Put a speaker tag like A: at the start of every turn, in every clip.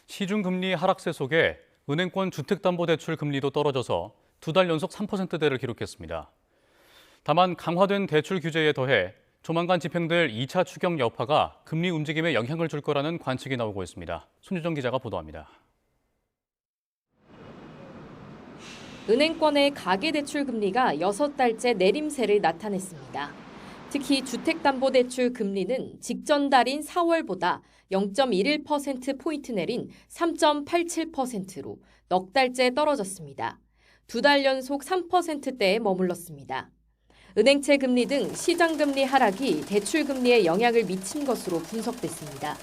A: 시중금리 하락세 속에 은행권 주택담보대출 금리도 떨어져서 2달 연속 3%대를 기록했습니다. 다만 강화된 대출 규제에 더해 조만간 집행될 2차 추경 여파가 금리 움직임에 영향을 줄 거라는 관측이 나오고 있습니다. 손유정 기자가 보도합니다.
B: 은행권의 가계대출 금리가 6달째 내림세를 나타냈습니다. 특히 주택담보대출 금리는 직전 달인 4월보다 0.11%포인트 내린 3.87%로 넉 달째 떨어졌습니다. 2달 연속 3%대에 머물렀습니다. 은행채 금리 등 시장금리 하락이 대출금리에 영향을 미친 것으로 분석됐습니다.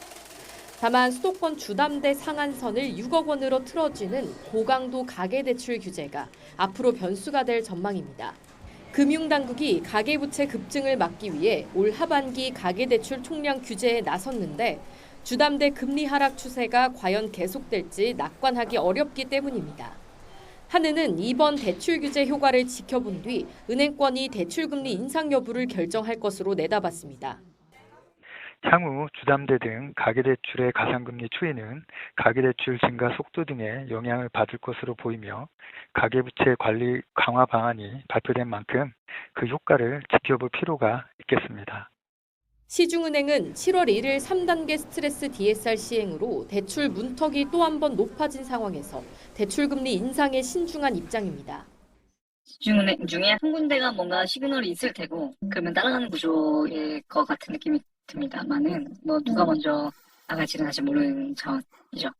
B: 다만 수도권 주담대 상한선을 6억 원으로 틀어주는 고강도 가계대출 규제가 앞으로 변수가 될 전망입니다. 금융당국이 가계부채 급증을 막기 위해 올 하반기 가계대출 총량 규제에 나섰는데 주담대 금리 하락 추세가 과연 계속될지 낙관하기 어렵기 때문입니다. 한은은 이번 대출 규제 효과를 지켜본 뒤 은행권이 대출금리 인상 여부를 결정할 것으로 내다봤습니다.
C: 향후 주담대 등 가계대출의 가상금리 추이는 가계대출 증가 속도 등에 영향을 받을 것으로 보이며 가계부채 관리 강화 방안이 발표된 만큼 그 효과를 지켜볼 필요가 있겠습니다.
B: 시중은행은 7월 1일 3단계 스트레스 DSR 시행으로 대출 문턱이 또 한 번 높아진 상황에서 대출금리 인상에 신중한 입장입니다.
D: 시중은행 중에 한 군데가 뭔가 시그널이 있을 테고 그러면 따라가는 구조일 것 같은 느낌이 듭니다만은 누가 먼저 나갈지는 아직 모르는 상황이죠.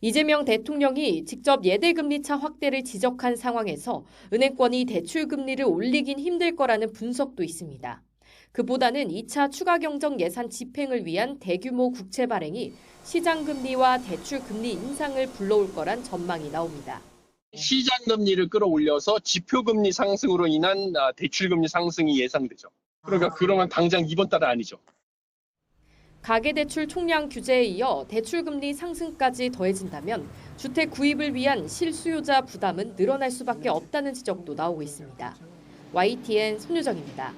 B: 이재명 대통령이 직접 예대금리차 확대를 지적한 상황에서 은행권이 대출금리를 올리긴 힘들 거라는 분석도 있습니다. 그보다는 2차 추가 경정 예산 집행을 위한 대규모 국채 발행이 시장금리와 대출금리 인상을 불러올 거란 전망이 나옵니다.
E: 시장금리를 끌어올려서 지표금리 상승으로 인한 대출금리 상승이 예상되죠. 그러면 당장 이번 달은 아니죠.
B: 가계대출 총량 규제에 이어 대출금리 상승까지 더해진다면 주택 구입을 위한 실수요자 부담은 늘어날 수밖에 없다는 지적도 나오고 있습니다. YTN 손유정입니다.